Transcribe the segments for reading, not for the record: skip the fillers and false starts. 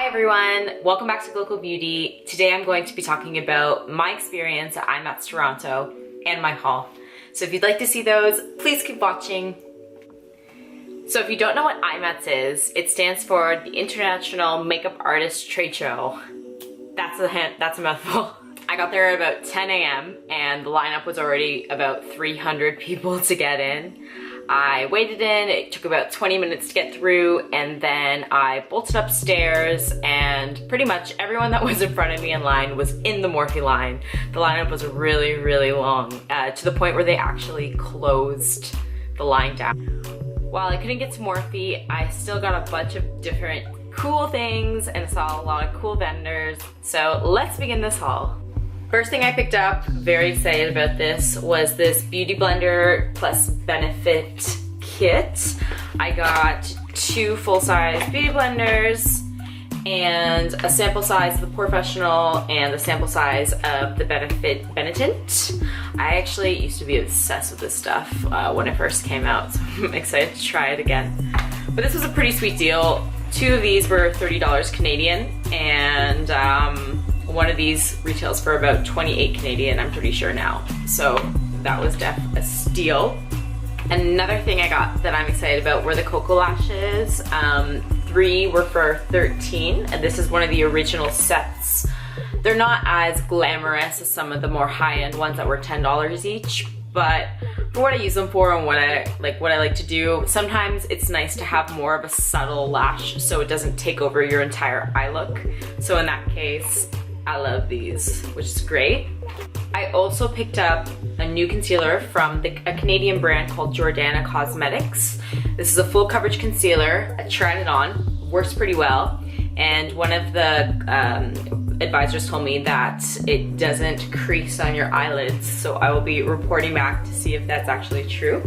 Hi everyone, welcome back to Glocal Beauty. Today I'm going to be talking about my experience at IMATS Toronto and my haul. So if you'd like to see those, please keep watching. So if you don't know what IMATS is, it stands for the International Makeup Artists Trade Show. That's a mouthful. I got there at about 10 a.m. and the lineup was already about 300 people to get in. I waited in, it took about 20 minutes to get through, and then I bolted upstairs, and pretty much everyone that was in front of me in line was in the Morphe line. The lineup was really, really long, to the point where they actually closed the line down. While I couldn't get to Morphe, I still got a bunch of different cool things and saw a lot of cool vendors. So let's begin this haul. First thing I picked up, very excited about this, was this Beauty Blender plus Benefit kit. I got 2 full-size Beauty Blenders and a sample size of the Professional and the sample size of the Benefit Benetint. I actually used to be obsessed with this stuff when it first came out, so I'm excited to try it again. But this was a pretty sweet deal. 2 of these were $30 Canadian, and one of these retails for about 28 Canadian, I'm pretty sure now. So that was a steal. Another thing I got that I'm excited about were the Cocoa Lashes. 3 were for 13, and this is one of the original sets. They're not as glamorous as some of the more high-end ones that were $10 each, but for what I use them for and what I like to do, sometimes it's nice to have more of a subtle lash so it doesn't take over your entire eye look. So in that case, I love these, which is great. I also picked up a new concealer from a Canadian brand called Jordana Cosmetics. This is a full coverage concealer. I tried it on, works pretty well, and one of the advisors told me that it doesn't crease on your eyelids, so I will be reporting back to see if that's actually true.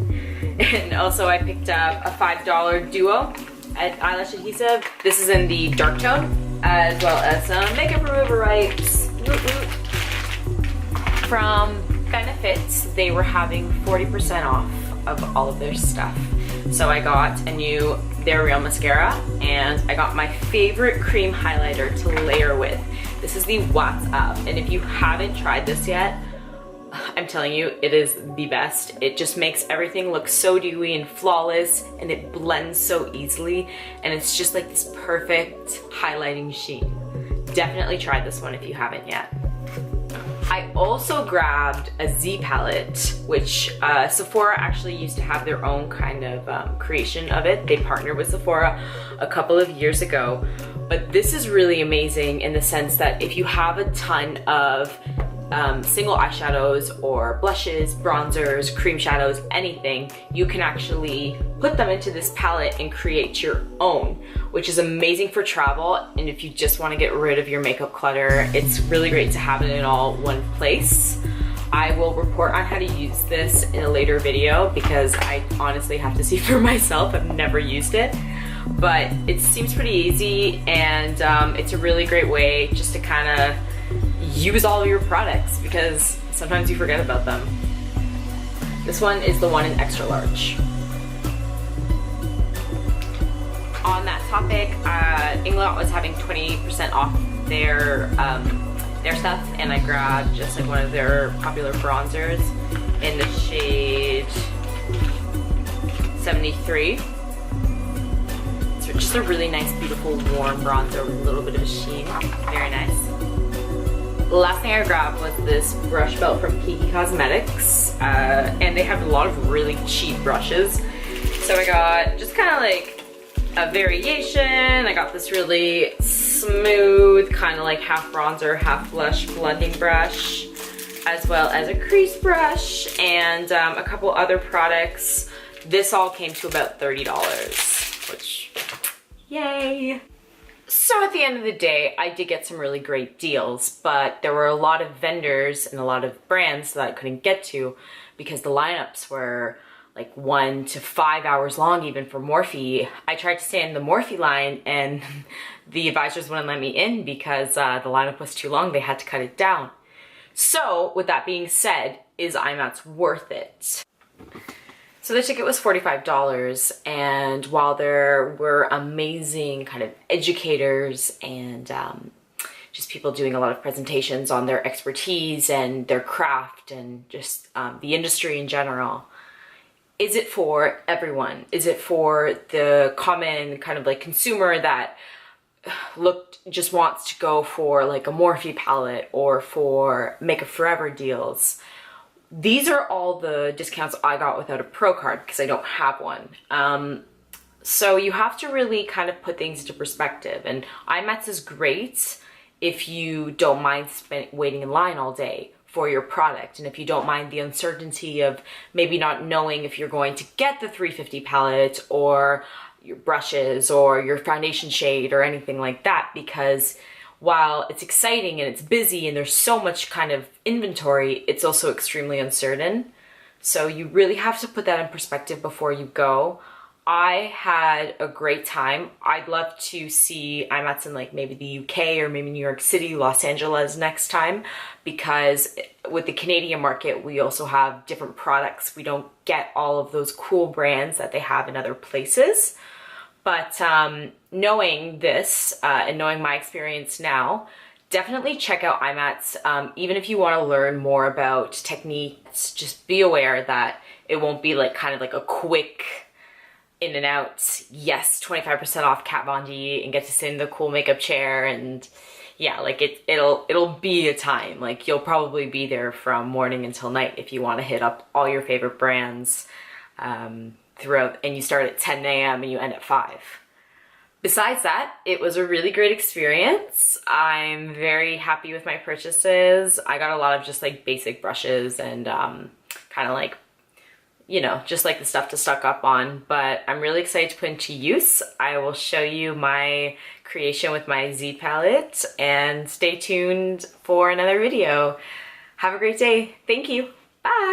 And also I picked up a $5 duo eyelash adhesive. This is in the dark tone, as well as some makeup remover wipes. From Benefits, they were having 40% off of all of their stuff. So I got a new They're Real mascara, and I got my favorite cream highlighter to layer with. This is the What's Up, and if you haven't tried this yet, I'm telling you, it is the best. It just makes everything look so dewy and flawless, and it blends so easily, and it's just like this perfect highlighting sheen. Definitely try this one if you haven't yet. I also grabbed a Z palette, which Sephora actually used to have their own kind of creation of it. They partnered with Sephora a couple of years ago, but this is really amazing in the sense that if you have a ton of single eyeshadows or blushes, bronzers, cream shadows, anything, you can actually put them into this palette and create your own, which is amazing for travel. And if you just want to get rid of your makeup clutter, it's really great to have it in all one place. I will report on how to use this in a later video because I honestly have to see for myself. I've never used it, but it seems pretty easy, and it's a really great way just to kind of use all of your products because sometimes you forget about them. This one is the one in extra large. On that topic, Inglot was having 20% off their stuff, and I grabbed just like one of their popular bronzers in the shade 73. It's just a really nice, beautiful, warm bronzer with a little bit of a sheen. Very nice. The last thing I grabbed was this brush belt from Kiki Cosmetics, and they have a lot of really cheap brushes. So I got just kind of like a variation. I got this really smooth, kind of like half bronzer, half blush blending brush, as well as a crease brush, and a couple other products. This all came to about $30, which, yay! So at the end of the day, I did get some really great deals, but there were a lot of vendors and a lot of brands that I couldn't get to because the lineups were like 1 to 5 hours long, even for Morphe. I tried to stay in the Morphe line and the advisors wouldn't let me in because the lineup was too long. They had to cut it down. So with that being said, is IMATS worth it? So the ticket was $45, and while there were amazing kind of educators and just people doing a lot of presentations on their expertise and their craft and just the industry in general, is it for everyone? Is it for the common kind of like consumer that just wants to go for like a Morphe palette or for Makeup Forever deals? These are all the discounts I got without a pro card because I don't have one. So you have to really kind of put things into perspective, and IMATS is great if you don't mind waiting in line all day for your product, and if you don't mind the uncertainty of maybe not knowing if you're going to get the 350 palette or your brushes or your foundation shade or anything like that, because while it's exciting and it's busy and there's so much kind of inventory, it's also extremely uncertain. So you really have to put that in perspective before you go. I had a great time. I'd love to see IMATS in like maybe the UK or maybe New York City, Los Angeles next time, because with the Canadian market, we also have different products. We don't get all of those cool brands that they have in other places. But knowing this and knowing my experience now, definitely check out IMATS. Even if you want to learn more about techniques, just be aware that it won't be like kind of like a quick in and out, yes, 25% off Kat Von D and get to sit in the cool makeup chair, and yeah, like it'll be a time. Like you'll probably be there from morning until night if you want to hit up all your favorite brands throughout, and you start at 10 a.m. and you end at 5. Besides that, it was a really great experience. I'm very happy with my purchases. I got a lot of just like basic brushes and kind of like, you know, just like the stuff to stock up on, but I'm really excited to put into use. I will show you my creation with my Z palette, and stay tuned for another video. Have a great day. Thank you. Bye.